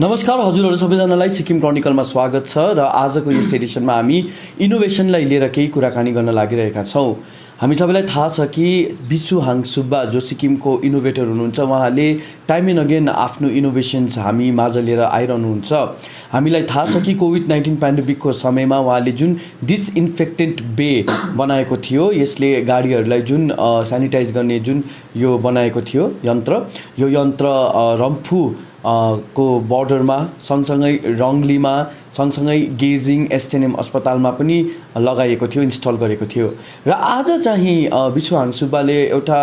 नमस्कार हजुरहरू सबैजनालाई सिक्किम क्रोनिकलमा स्वागत छ र आजको यस एडिसनमा हामी इनोभेसनलाई लिएर केही कुराकानी गर्न लागिरहेका छौँ। हामी सबैलाई थाहा छ कि बिसुहाङ सुब्बा जो सिक्किमको इनोभेटर हुनुहुन्छ, उहाँले टाइम एन्ड अगेन आफ्नो इनोभेसन्स हामी माझ लिएर आइरहनुहुन्छ। हामीलाई थाहा छ कि कोभिड-19 पेन्डेमिकको समयमा उहाँले जुन डिसइन्फेक्टेन्ट बे बनाएको थियो, यसले गाडीहरूलाई जुन सेनिटाइज गर्ने जुन यो बनाएको थियो यन्त्र, यो यन्त्र रम्फू को बर्डरमा सँगसँगै रङ्गलीमा सँगसँगै गेजिङ एसएनएम अस्पतालमा पनि लगाइएको थियो, इन्स्टल गरेको थियो। र आज चाहिँ बिसुहाङ सुब्बाले एउटा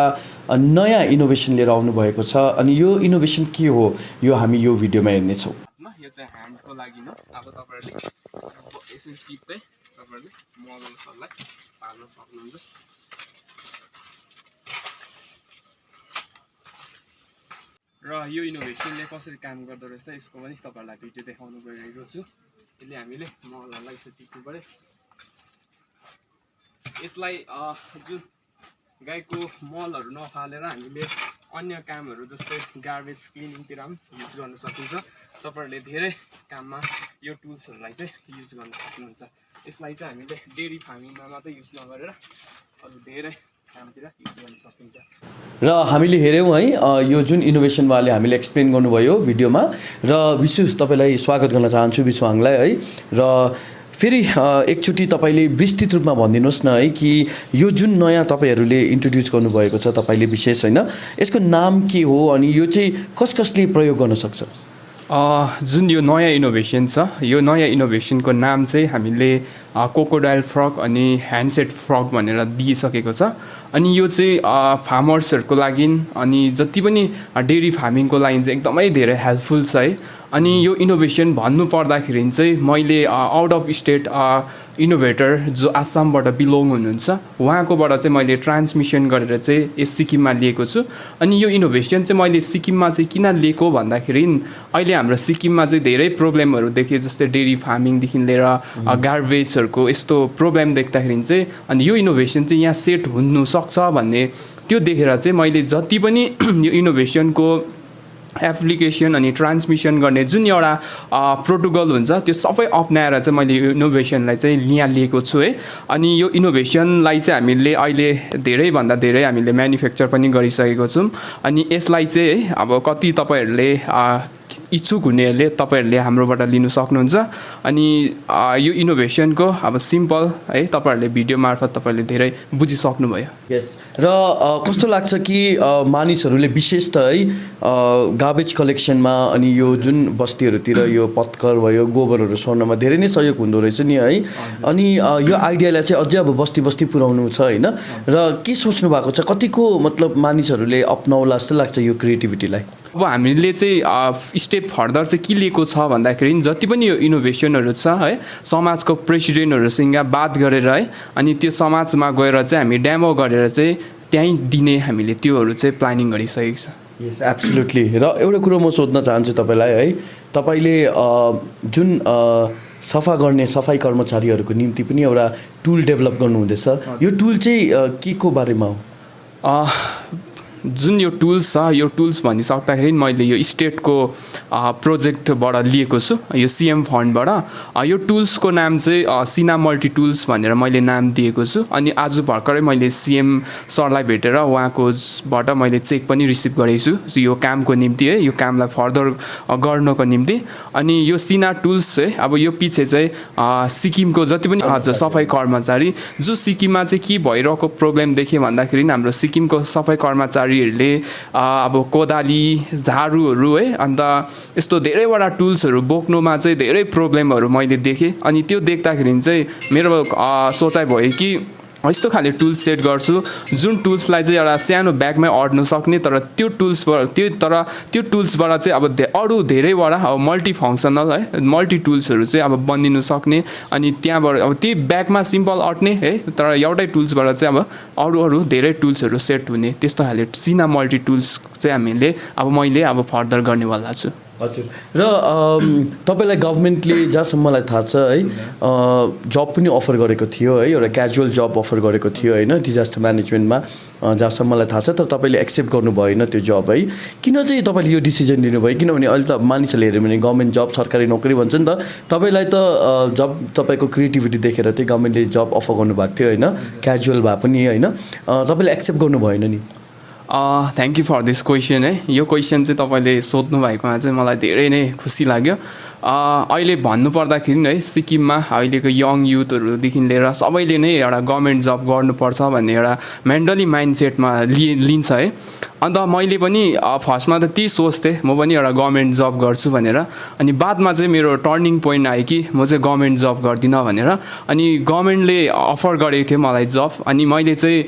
नयाँ इनोभेसन लिएर आउनुभएको छ। अनि यो इनोभेसन के हो, यो हामी यो भिडियोमा हेर्नेछौँ। यो चाहिँ ह्यान्डको लागि हो। अब तपाईहरुले यसरी टिप्दै तपाईहरुले मोबाइललाई पार्न सक्नुहुन्छ। र यो इनोभेसनले कसरी काम गर्दो रहेछ यसको पनि तपाईहरुलाई भिडियो देखाउनु गइरहेको छु। यसले हामीले मलहरुलाई यसरी टिप्नु पर्यो। यसलाई जुन गाईको मलहरु नफालेर हामीले अन्य कामहरु जस्तै गार्बेज क्लिनिङतिर पनि युज गर्न सकिन्छ। तपाईहरुले धेरै काममा यो टुल्सहरुलाई चाहिँ युज गर्न सक्नुहुन्छ। यसलाई चाहिँ हामीले डेरी फार्मिङमा मात्रै युज नगरेर अरु धेरै कामतिर युज गर्न सकिन्छ। र हामीले हेर्यौँ है यो जुन इनोभेसन उहाँले हामीले एक्सप्लेन गर्नुभयो भिडियोमा। र विशेष तपाईँलाई स्वागत गर्न चाहन्छु बिसुहाङलाई है। र फेरि एकचोटि तपाईँले विस्तृत रूपमा भनिदिनुहोस् न है कि यो जुन नयाँ तपाईँहरूले इन्ट्रोड्युस गर्नुभएको छ तपाईँले विशेष होइन, यसको नाम के हो अनि यो चाहिँ कसले प्रयोग गर्न सक्छ? जुन यो नयाँ इनोभेसन छ, यो नयाँ इनोभेसनको नाम चाहिँ हामीले कोकोडाइल फ्रग अनि ह्यान्डसेट फ्रग भनेर दिइसकेको छ। अनि यो चाहिँ फार्मर्सहरूको लागि अनि जति पनि डेरी फार्मिङको लागि चाहिँ एकदमै धेरै हेल्पफुल छ है। अनि यो इनोभेसन भन्नु पर्दाखेरि चाहिँ मैले आउट अफ स्टेट इनोभेटर जो आसामबाट बिलोङ हुनुहुन्छ उहाँकोबाट चाहिँ मैले ट्रान्समिसन गरेर चाहिँ यस सिक्किममा लिएको छु। अनि यो इनोभेसन चाहिँ मैले सिक्किममा चाहिँ किन लिएको भन्दाखेरि अहिले हाम्रो सिक्किममा चाहिँ धेरै प्रब्लमहरू देखेँ, जस्तै डेरी फार्मिङदेखि लिएर गार्बेजहरूको यस्तो प्रब्लम देख्दाखेरि चाहिँ अनि यो इनोभेसन चाहिँ यहाँ सेट हुनु सक्छ भन्ने त्यो देखेर चाहिँ मैले जति पनि यो इनोभेसनको एप्लिकेसन अनि ट्रान्समिसन गर्ने जुन एउटा प्रोटोकल हुन्छ त्यो सबै अपनाएर चाहिँ मैले यो इनोभेसनलाई चाहिँ यहाँ लिएको छु है। अनि यो इनोभेसनलाई चाहिँ हामीले अहिले धेरैभन्दा धेरै हामीले म्यानुफ्याक्चर पनि गरिसकेको छौँ। अनि यसलाई चाहिँ अब कति तपाईहरुले इच्छुक हुनेहरूले तपाईहरुले हाम्रोबाट लिनु सक्नुहुन्छ। अनि यो इनोभेसनको अब सिम्पल है तपाईहरुले भिडियो मार्फत तपाईहरुले धेरै बुझिसक्नुभयो। यस। र कस्तो लाग्छ कि मानिसहरूले विशेष त है गार्बेज कलेक्सनमा अनि यो जुन बस्तीहरूतिर यो पत्कर भयो गोबरहरू सोर्नमा धेरै नै सहयोग हुँदो रहेछ नि है। अनि यो आइडियालाई चाहिँ अझै अब बस्ती बस्ती पुर्याउनु छ होइन। र के सोच्नु भएको छ, कतिको मतलब मानिसहरूले अपनाउला जस्तो लाग्छ यो क्रिएटिभिटीलाई? अब हामीले चाहिँ स्टेप फर्दर चाहिँ के लिएको छ भन्दाखेरि जति पनि यो इनोभेसनहरू छ है समाजको प्रेसिडेन्टहरूसँग बात गरेर है अनि त्यो समाजमा गएर चाहिँ हामी डेमो गरेर चाहिँ त्यहीँ दिने हामीले त्योहरू चाहिँ प्लानिङ गरिसकेको छ। यस एब्सोल्युटली। र एउटा कुरो म सोध्न चाहन्छु तपाईँलाई है, तपाईँले जुन सफा गर्ने सफाई कर्मचारीहरूको निम्ति पनि एउटा टुल डेभलप गर्नुहुँदैछ, यो टुल चाहिँ के को बारेमा हो? जुन यो टुल्स छ यो टुल्स भनिसक्दाखेरि मैले यो स्टेटको प्रोजेक्टबाट लिएको छु, यो सिएम फन्डबाट। यो टुल्सको नाम चाहिँ सिना मल्टी टुल्स भनेर मैले नाम दिएको छु। अनि आज भर्खरै मैले सिएम सरलाई भेटेर उहाँकोबाट मैले चेक पनि रिसिभ गरेको छु यो कामको निम्ति है, यो कामलाई फर्दर गर्नको निम्ति। अनि यो सिना टुल्स चाहिँ अब यो पछि चाहिँ सिक्किमको जति पनि सफाई कर्मचारी जो सिक्किममा चाहिँ के भइरहेको प्रब्लम देखेँ भन्दाखेरि हाम्रो सिक्किमको सफाई कर्मचारी अब कोदाली झाडुहरू है अन्त यस्तो धेरैवटा टुल्सहरू बोक्नुमा चाहिँ धेरै प्रब्लमहरू मैले देखेँ। अनि त्यो देख्दाखेरि चाहिँ मेरो सोचाइ भयो कि यस्तो खाले टुल्स सेट गर्छु जुन टुल्सलाई चाहिँ एउटा सानो ब्यागमै अड्न सक्ने, तर त्यो टुल्सबाट चाहिँ अब अरू धेरैवटा अब मल्टी फङ्सनल है मल्टी टुल्सहरू चाहिँ अब बनिनु सक्ने। अनि त्यहाँबाट अब त्यही ब्यागमा सिम्पल अट्ने है तर एउटै टुल्सबाट चाहिँ अब अरू धेरै टुल्सहरू सेट हुने त्यस्तो खाले सिना मल्टी टुल्स चाहिँ मैले अब फर्दर गर्नेवाला छु। हजुर र तपाईँलाई गभर्मेन्टले जहाँसम्म मलाई थाहा छ है जब पनि अफर गरेको थियो है एउटा क्याजुअल जब अफर गरेको थियो होइन डिजास्टर म्यानेजमेन्टमा जहाँसम्म मलाई थाहा छ तर तपाईँले एक्सेप्ट गर्नु भएन त्यो जब है किन चाहिँ तपाईँले यो डिसिजन लिनुभयो किनभने अहिले त मानिसहरूले हेऱ्यो भने गभर्मेन्ट जब सरकारी नोकरी भन्छ नि त तपाईँलाई त जब तपाईँको क्रिएटिभिटी देखेर चाहिँ गभर्मेन्टले जब अफर गर्नुभएको थियो होइन क्याजुअल भए पनि होइन तपाईँले एक्सेप्ट गर्नु भएन नि thank you for this question है यो क्वेसन चाहिँ तपाईँले सोध्नु भएकोमा चाहिँ मलाई धेरै नै खुसी लाग्यो अहिले भन्नुपर्दाखेरि है सिक्किममा अहिलेको यङ युथहरूदेखि लिएर सबैले नै एउटा गभर्मेन्ट जब गर्नुपर्छ भन्ने एउटा मेन्टली माइन्डसेटमा लिन्छ है अन्त मैले पनि फर्स्टमा त त्यही सोच्थेँ म पनि एउटा गभर्मेन्ट जब गर्छु भनेर अनि बादमा चाहिँ मेरो टर्निङ पोइन्ट आयो कि म चाहिँ गभर्मेन्ट जब गर्दिनँ भनेर अनि गभर्मेन्टले अफर गरेको थियो मलाई जब अनि मैले चाहिँ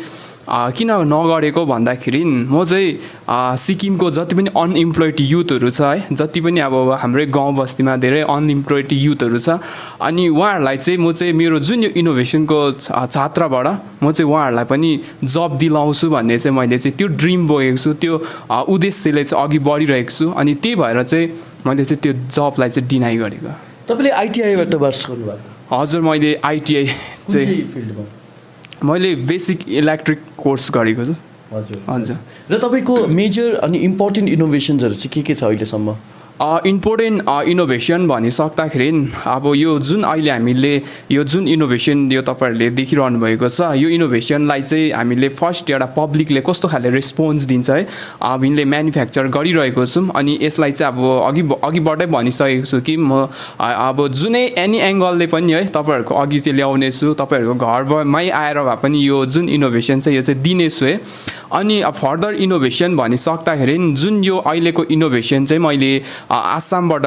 किन नगरेको भन्दाखेरि म चाहिँ सिक्किमको जति पनि अनइम्प्लोइड युथहरू छ है जति पनि अब हाम्रै गाउँ बस्तीमा धेरै अनइम्प्लोइड युथहरू छ अनि उहाँहरूलाई चाहिँ म चाहिँ मेरो जुन यो इनोभेसनको छात्रबाट म चाहिँ उहाँहरूलाई पनि जब दिलाउँछु भन्ने चाहिँ मैले चाहिँ त्यो ड्रिम बोकेको छु त्यो उद्देश्यले चाहिँ अघि बढिरहेको छु अनि त्यही भएर चाहिँ मैले चाहिँ त्यो जबलाई चाहिँ डिनाइ गरेको तपाईँले आइटिआईबाट पास गर्नुभयो हजुर मैले आइटिआई चाहिँ फिल्डमा मैले बेसिक इलेक्ट्रिक कोर्स गरेको छु हजुर र तपाईँको मेजर अनि इम्पोर्टेन्ट इनोभेसन्सहरू चाहिँ के छ अहिलेसम्म इम्पोर्टेन्ट इनोभेसन भनिसक्दाखेरि अब यो जुन अहिले हामीले यो जुन इनोभेसन यो तपाईँहरूले देखिरहनु भएको छ यो इनोभेसनलाई चाहिँ हामीले फर्स्ट एउटा पब्लिकले कस्तो खाले रेस्पोन्स दिन्छ है हामीले म्यानुफ्याक्चर गरिरहेको छौँ अनि यसलाई चाहिँ अब अघिबाटै भनिसकेको छु कि म अब जुनै एनी एङ्गलले पनि है तपाईँहरूको अघि चाहिँ ल्याउनेछु तपाईँहरूको घरमै आएर भए पनि यो जुन इनोभेसन छ यो चाहिँ दिनेछु है अनि फर्दर इनोभेसन भनिसक्दाखेरि जुन यो अहिलेको इनोभेसन चाहिँ मैले आसामबाट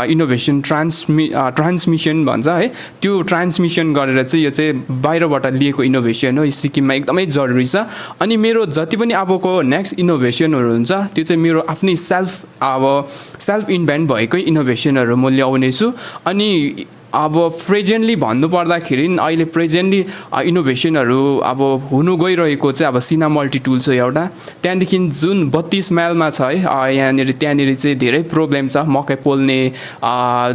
इनोभेसन ट्रान्समिसन भन्छ है त्यो ट्रान्समिसन गरेर चाहिँ यो चाहिँ बाहिरबाट लिएको इनोभेसन हो यो सिक्किममा एकदमै जरुरी छ अनि मेरो जति पनि अबको नेक्स्ट इनोभेसनहरू हुन्छ त्यो चाहिँ मेरो आफ्नै सेल्फ इन्भेन्ट भएकै इनोभेसनहरू म ल्याउनेछु अनि अब प्रेजेन्टली भन्नुपर्दाखेरि अहिले प्रेजेन्टली इनोभेसनहरू अब हुनु गइरहेको चाहिँ अब सिना मल्टी टुल छ एउटा त्यहाँदेखि जुन 32 माइलमा छ है त्यहाँनिर चाहिँ धेरै प्रब्लम छ मकै पोल्ने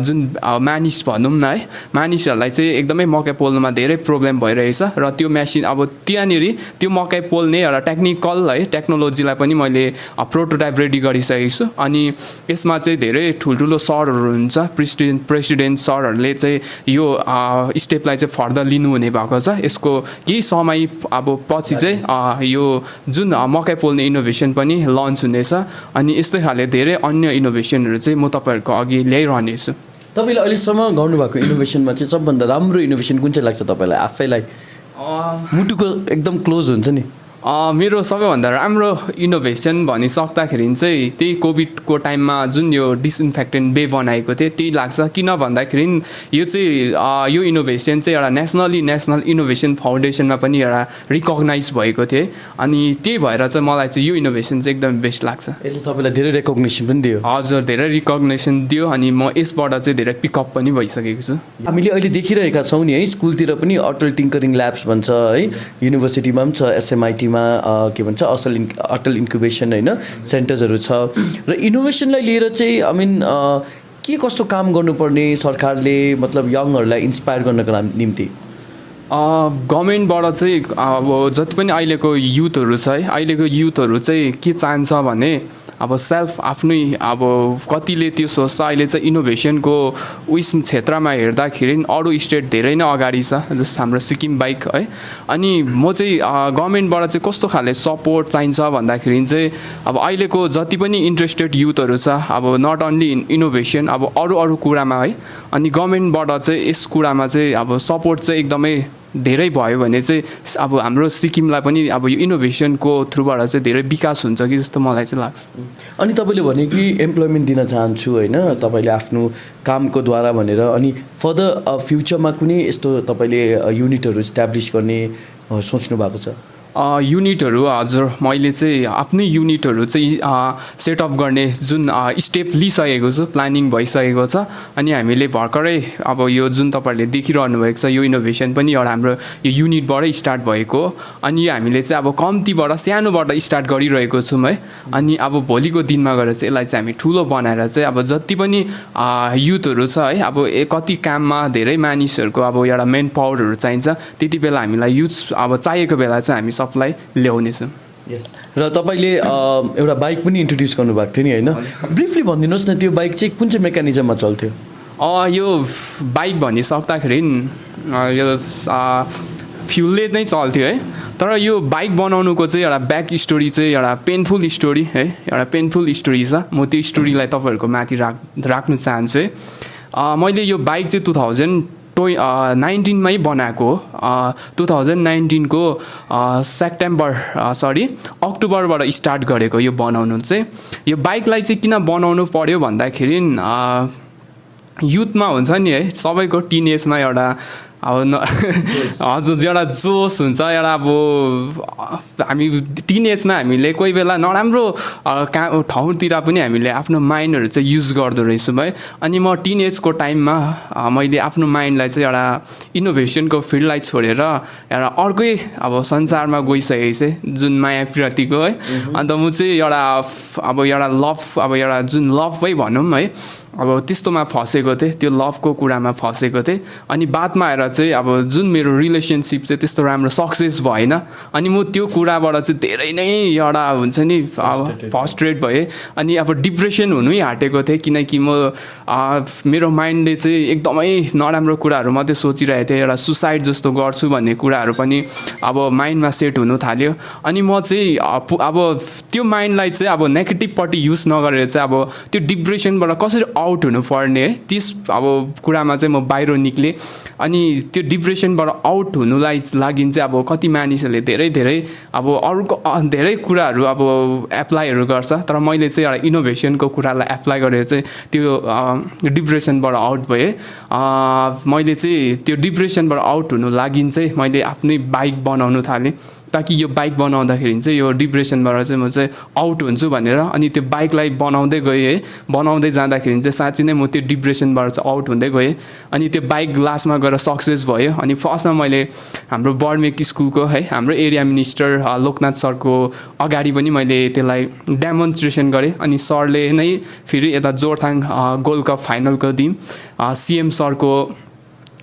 जुन मानिस भनौँ न है मानिसहरूलाई चाहिँ एकदमै मकै पोल्नुमा धेरै प्रब्लम भइरहेछ र त्यो मेसिन अब त्यहाँनिर त्यो मकै पोल्ने एउटा टेक्निकल है टेक्नोलोजीलाई पनि मैले प्रोटोटाइप रेडी गरिसकेको छु अनि यसमा चाहिँ धेरै ठुल्ठुलो सरहरू हुन्छ प्रेसिडेन्ट सरहरूले यो स्टेपलाई चाहिँ फर्दर लिनुहुने भएको छ यसको केही समय अब पछि चाहिँ यो जुन मकै पोल्ने इनोभेसन पनि लन्च हुनेछ अनि यस्तै खाले धेरै अन्य इनोभेसनहरू चाहिँ म तपाईँहरूको अघि ल्याइरहनेछु तपाईँले अहिलेसम्म गर्नुभएको इनोभेसनमा चाहिँ सबभन्दा राम्रो इनोभेसन कुन चाहिँ लाग्छ तपाईँलाई आफैलाई मुटुको एकदम क्लोज हुन्छ नि मेरो सबैभन्दा राम्रो इनोभेसन भनिसक्दाखेरि चाहिँ त्यही कोभिडको टाइममा जुन यो डिसइन्फेक्टेन्ट बे बनाएको थियो त्यही लाग्छ किन भन्दाखेरि यो चाहिँ यो इनोभेसन चाहिँ एउटा नेसनल इनोभेसन फाउन्डेसनमा पनि एउटा रिकग्नाइज भएको थियो अनि त्यही भएर चाहिँ मलाई चाहिँ यो इनोभेसन चाहिँ एकदम बेस्ट लाग्छ यसले तपाईँलाई धेरै रेकग्नेसन पनि दियो हजुर धेरै रिकग्नेसन दियो अनि म यसबाट चाहिँ धेरै पिकअप पनि भइसकेको छु हामीले अहिले देखिरहेका छौँ नि है स्कुलतिर पनि अटल टिङ्करिङ ल्याब्स भन्छ है युनिभर्सिटीमा पनि छ एसएमआइटीमा के भन्छ अटल इन्क्युबेसन होइन सेन्टर्सहरू छ र इनोभेसनलाई लिएर चाहिँ आई मिन के कस्तो काम गर्नुपर्ने सरकारले मतलब यङहरूलाई इन्सपायर गर्नको निम्ति गभर्मेन्टबाट चाहिँ अब जति पनि अहिलेको युथहरू छ है अहिलेको युथहरू चाहिँ के चाहन्छ भने अब सेल्फ आफ्नै अब कतिले त्यो सोच्छ अहिले चाहिँ इनोभेसनको उयस क्षेत्रमा हेर्दाखेरि अरू स्टेट धेरै नै अगाडि छ जस्तो हाम्रो सिक्किम बाइक है अनि म चाहिँ गभर्मेन्टबाट चाहिँ कस्तो खाले सपोर्ट चाहिन्छ भन्दाखेरि चाहिँ अब अहिलेको जति पनि इन्ट्रेस्टेड युथहरू छ अब नट अन्ली इन इनोभेसन अब अरू कुरामा है अनि गभर्मेन्टबाट चाहिँ यस कुरामा चाहिँ अब सपोर्ट चाहिँ एकदमै धेरै भयो भने चाहिँ अब हाम्रो सिक्किमलाई पनि अब यो इनोभेसनको थ्रुबाट चाहिँ धेरै विकास हुन्छ कि जस्तो मलाई चाहिँ लाग्छ अनि तपाईँले भने कि एम्प्लोइमेन्ट दिन चाहन्छु होइन तपाईँले आफ्नो कामको द्वारा भनेर अनि फर्दर फ्युचरमा कुनै यस्तो तपाईँले युनिटहरू इस्टाब्लिस गर्ने सोच्नु भएको छ युनिटहरू हजुर मैले चाहिँ आफ्नै युनिटहरू चाहिँ सेटअप गर्ने जुन स्टेप लिइसकेको छु, प्लानिङ भइसकेको छ। अनि हामीले भर्खरै अब यो जुन तपाईँहरूले देखिरहनु भएको छ यो इनोभेसन पनि एउटा हाम्रो यो युनिटबाटै स्टार्ट भएको हो। अनि यो हामीले चाहिँ अब कम्तीबाट सानोबाट स्टार्ट गरिरहेको छौँ है। अनि अब भोलिको दिनमा गएर चाहिँ यसलाई चाहिँ हामी ठुलो बनाएर चाहिँ अब जति पनि युथहरू छ है, अब कति काममा धेरै मानिसहरूको अब एउटा मेन पावरहरू चाहिन्छ, त्यति बेला हामीलाई युथ अब चाहिएको बेला चाहिँ हामी सबलाई ल्याउनेछौँ। र तपाईँले एउटा बाइक पनि इन्ट्रोड्युस गर्नुभएको थियो नि होइन, ब्रिफली भनिदिनुहोस् न त्यो बाइक चाहिँ कुन चाहिँ मेकानिजममा चल्थ्यो? यो बाइक भनिसक्दाखेरि यो फ्युलले नै चल्थ्यो है। तर यो बाइक बनाउनुको चाहिँ एउटा ब्याक स्टोरी चाहिँ एउटा पेनफुल स्टोरी है, एउटा पेनफुल स्टोरी छ। म त्यो स्टोरीलाई तपाईँहरूको माथि राख्नु चाहन्छु है। मैले यो बाइक चाहिँ 2019मै बनाएको हो। 2019को अक्टोबरबाट स्टार्ट गरेको यो बनाउनु चाहिँ। यो बाइकलाई चाहिँ किन बनाउनु पर्यो भन्दाखेरि युथमा हुन्छ नि है, सबैको टिन एजमा एउटा हजुर एउटा जोस हुन्छ, एउटा अब हामी टिन एजमा हामीले कोही बेला नराम्रो ठाउँतिर पनि हामीले आफ्नो माइन्डहरू चाहिँ युज गर्दो रहेछौँ है। अनि म टिन एजको टाइममा मैले आफ्नो माइन्डलाई चाहिँ एउटा इनोभेसनको फिल्डलाई छोडेर एउटा अर्कै अब संसारमा गइसकेको चाहिँ जुन माया प्रतिको है। अन्त म चाहिँ एउटा लभ अब एउटा जुन लभै भनौँ है, अब त्यस्तोमा फसेको थिएँ, त्यो लभको कुरामा फसेको थिएँ। अनि बादमा आएर चाहिँ अब जुन मेरो रिलेसनसिप चाहिँ त्यस्तो राम्रो सक्सेस भएन। अनि म त्यो कुराबाट चाहिँ धेरै नै एउटा हुन्छ नि फ्रस्ट्रेट भएँ। अनि अब डिप्रेसन हुनै आँटेको थिएँ, किनकि मेरो माइन्डले चाहिँ एकदमै नराम्रो कुराहरू मात्रै सोचिरहेको थिएँ। एउटा सुसाइड जस्तो गर्छु भन्ने कुराहरू पनि अब माइन्डमा सेट हुनु थाल्यो। अनि म चाहिँ अब त्यो माइन्डलाई चाहिँ अब नेगेटिभपट्टि युज नगरेर चाहिँ अब त्यो डिप्रेसनबाट कसरी आउट हुनुपर्ने है, त्यस अब कुरामा चाहिँ म बाहिर निक्लेँ। अनि त्यो डिप्रेसनबाट आउट हुनुलाई लागि चाहिँ अब कति मानिसहरूले धेरै अब अरूको धेरै कुराहरू अब एप्लाईहरू गर्छ, तर मैले चाहिँ एउटा इनोभेसनको कुरालाई एप्लाई गरेर चाहिँ त्यो डिप्रेसनबाट आउट भएँ। मैले चाहिँ त्यो डिप्रेसनबाट आउट हुनु लागि चाहिँ मैले आफ्नै बाइक बनाउनु थालेँ, ताकि यो बाइक बनाउँदाखेरि चाहिँ यो डिप्रेसनबाट चाहिँ म चाहिँ आउट हुन्छु भनेर। अनि त्यो बाइकलाई बनाउँदै गएँ है, बनाउँदै जाँदाखेरि चाहिँ साँच्चै नै म त्यो डिप्रेसनबाट चाहिँ आउट हुँदै गएँ। अनि त्यो बाइक ग्लासमा गएर सक्सेस भयो। अनि फर्स्टमा मैले हाम्रो बर्मेक स्कुलको है, हाम्रो एरिया मिनिस्टर लोकनाथ सरको अगाडि पनि मैले त्यसलाई डेमोन्स्ट्रेसन गरेँ। अनि सरले नै फेरि यता जोरथाङ गोल्ड कप फाइनलको दिन सिएम सरको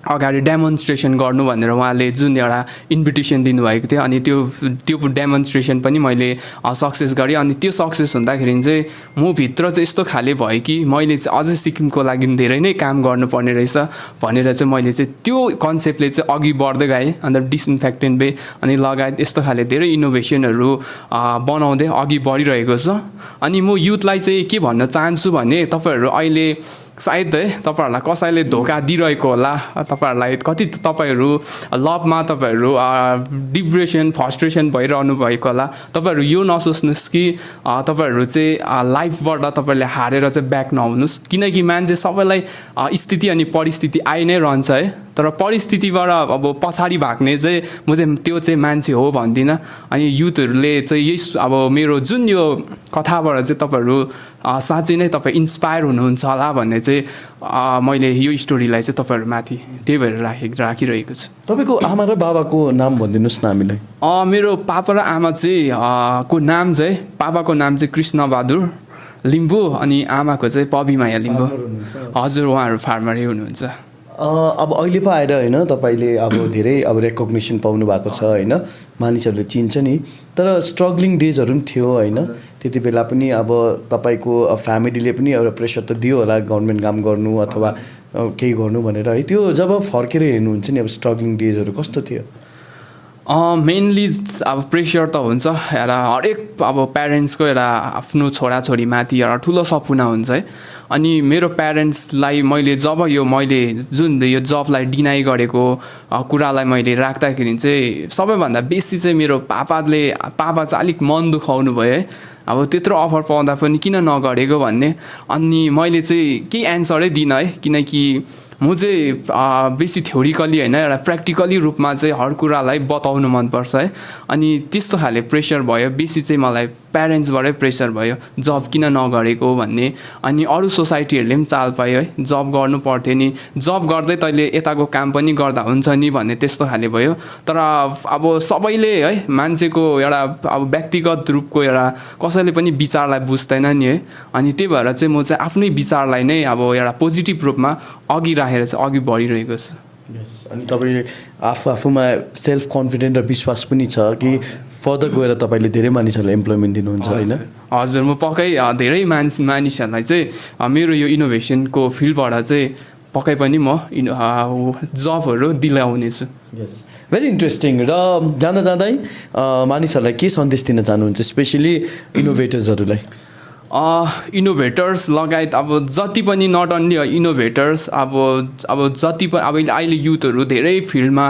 अगाडि डेमोन्स्ट्रेसन गर्नु भनेर उहाँले जुन एउटा इन्भिटेसन दिनुभएको थियो। अनि त्यो डेमोन्स्ट्रेसन पनि मैले सक्सेस गरेँ। अनि त्यो सक्सेस हुँदाखेरि चाहिँ म भित्र चाहिँ यस्तो खाले भयो कि मैले चाहिँ अझै सिक्किमको लागि धेरै नै काम गर्नुपर्ने रहेछ भनेर चाहिँ मैले चाहिँ त्यो कन्सेप्टले चाहिँ अघि बढ्दै गएँ। अन्त डिसइन्फेक्टेन्ट बे अनि लगायत यस्तो खाले धेरै इनोभेसनहरू बनाउँदै अघि बढिरहेको छ। अनि म युथलाई चाहिँ के भन्न चाहन्छु भने तपाईँहरू अहिले सायद है तपाईँहरूलाई कसैले धोका दिइरहेको होला, तपाईँहरूलाई कति तपाईँहरू लभमा तपाईँहरू डिप्रेसन फ्रस्ट्रेसन भइरहनु भएको होला। तपाईँहरू यो नसोच्नुहोस् कि तपाईँहरू चाहिँ लाइफबाट तपाईँहरूले हारेर चाहिँ ब्याक नहुनुहोस्, किनकि मान्छे सबैलाई स्थिति अनि परिस्थिति आइ नै रहन्छ है। तर परिस्थितिबाट अब पछाडि भाग्ने चाहिँ म चाहिँ त्यो चाहिँ मान्छे हो भन्दिनँ। अनि युथहरूले चाहिँ यही अब मेरो जुन यो कथाबाट चाहिँ तपाईँहरू साँच्चै नै तपाईँ इन्सपायर हुनुहुन्छ होला भन्ने चाहिँ मैले यो स्टोरीलाई चाहिँ तपाईँहरू माथि त्यही भएर राखिरहेको छु। तपाईँको आमा र बाबाको नाम भनिदिनुहोस् न हामीलाई। मेरो पापा र आमा चाहिँ को नाम चाहिँ पापाको नाम चाहिँ कृष्ण बहादुर लिम्बू अनि आमाको चाहिँ पविमाया लिम्बू। हजुर, उहाँहरू फार्मरै हुनुहुन्छ। अब अहिले पो आएर होइन तपाईँले अब धेरै अब रेकग्निसन पाउनु भएको छ होइन, मानिसहरूले चिन्छ नि। तर स्ट्रगलिङ डेजहरू पनि थियो होइन, त्यति बेला पनि अब तपाईँको फ्यामिलीले पनि एउटा प्रेसर त दियो होला गभर्मेन्ट काम गर्नु अथवा केही गर्नु भनेर है। त्यो जब फर्केर हेर्नुहुन्छ नि अब स्ट्रगलिङ डेजहरू कस्तो थियो? मेनली अब प्रेसर त हुन्छ, एउटा हरेक अब प्यारेन्ट्सको एउटा आफ्नो छोराछोरीमाथि एउटा ठुलो सपना हुन्छ है। अनि मेरो प्यारेन्ट्सलाई मैले जुन यो जबलाई डिनाई गरेको कुरालाई मैले राख्दाखेरि चाहिँ सबैभन्दा बेसी चाहिँ मेरो पापा चाहिँ अलिक मन दुखाउनु भयो है। अब त्यत्रो अफर पाउँदा पनि किन नगरेको भन्ने। अनि मैले चाहिँ केही एन्सरै दिइनँ है, किनकि म चाहिँ बेसी थ्योरिकली होइन एउटा प्र्याक्टिकली रूपमा चाहिँ हर कुरालाई बताउनु मनपर्छ है। अनि त्यस्तो खाले प्रेसर भयो, बेसी चाहिँ मलाई प्यारेन्ट्सबाटै प्रेसर भयो जब किन नगरेको भन्ने। अनि अरू सोसाइटीहरूले पनि चाल पायो है, जब गर्नु पर्थ्यो नि, जब गर्दै तैँले यताको काम पनि गर्दा हुन्छ नि भन्ने त्यस्तो खाले भयो। तर अब सबैले है मान्छेको एउटा अब व्यक्तिगत रूपको एउटा कसैले पनि विचारलाई बुझ्दैन नि है। अनि त्यही भएर चाहिँ म चाहिँ आफ्नै विचारलाई नै अब एउटा पोजिटिभ रूपमा अघि राखेर चाहिँ अघि बढिरहेको छु। अनि तपाईँ आफूमा सेल्फ कन्फिडेन्ट र विश्वास पनि छ कि फर्दर गएर तपाईँले धेरै मानिसहरूलाई इम्प्लोइमेन्ट दिनुहुन्छ होइन? हजुर, म पक्कै धेरै मानिसहरूलाई चाहिँ मेरो यो इनोभेसनको फिल्डबाट चाहिँ पक्कै पनि म जबहरू दिलाउनेछु। Very interesting. र जाँदा जाँदै मानिसहरूलाई के सन्देश दिन चाहनुहुन्छ, स्पेसली इनोभेटर्सहरूलाई? इनोभेटर्स लगायत अब जति पनि नट अन्ली इनोभेटर्स अब जति पनि अब अहिले युथहरू धेरै फिल्डमा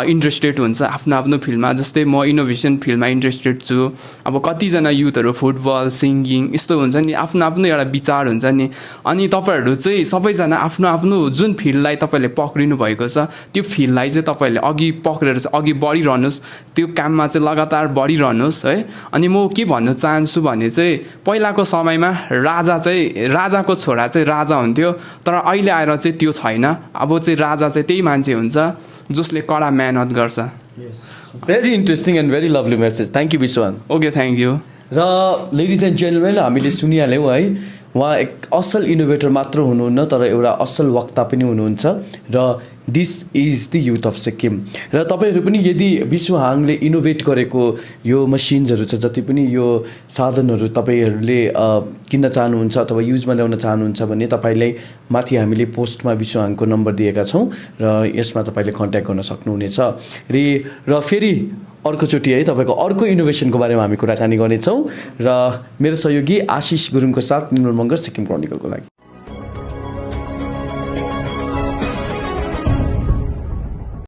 इन्ट्रेस्टेड हुन्छ, आफ्नो आफ्नो फिल्डमा। जस्तै म इनोभेसन फिल्डमा इन्ट्रेस्टेड छु। अब कतिजना युथहरू फुटबल, सिङ्गिङ यस्तो हुन्छ नि, आफ्नो आफ्नो एउटा विचार हुन्छ नि। अनि तपाईँहरू चाहिँ सबैजना आफ्नो आफ्नो जुन फिल्डलाई तपाईँले पक्रिनु भएको छ त्यो फिल्डलाई चाहिँ तपाईँहरूले अघि पक्रेर चाहिँ अघि बढिरहनुहोस्, त्यो काममा चाहिँ लगातार बढिरहनुहोस् है। अनि म के भन्न चाहन्छु भने चाहिँ पहिलाको समयमा राजाको छोरा चाहिँ राजा हुन्थ्यो, तर अहिले आएर चाहिँ त्यो छैन। अब चाहिँ राजा चाहिँ त्यही मान्छे हुन्छ जसले कडा मेहनत गर्छ। Very interesting and very lovely message. Thank you Vishwan. Okay, thank you. र लेडिज एन्ड जेन्टलमेन, हामीले सुनिहाल्यौँ है, उहाँ एक असल इनोभेटर मात्र हुनुहुन्न तर एउटा असल वक्ता पनि हुनुहुन्छ। र this is the youth of Sikkim. र तपाईँहरू पनि यदि विश्व हाङले इनोभेट गरेको यो मसिन्सहरू छ, जति पनि यो साधनहरू तपाईँहरूले किन्न चाहनुहुन्छ अथवा युजमा ल्याउन चाहनुहुन्छ भने तपाईँलाई माथि हामीले पोस्टमा विश्व हाङको नम्बर दिएका छौँ र यसमा तपाईँले कन्ट्याक्ट गर्न सक्नुहुनेछ। र फेरि अर्कोचोटि है तपाईँको अर्को इनोभेसनको बारेमा हामी कुराकानी गर्नेछौँ। र मेरो सहयोगी आशिष गुरुङको साथ निर्मल मगर, सिक्किम क्रोनिकलको लागि।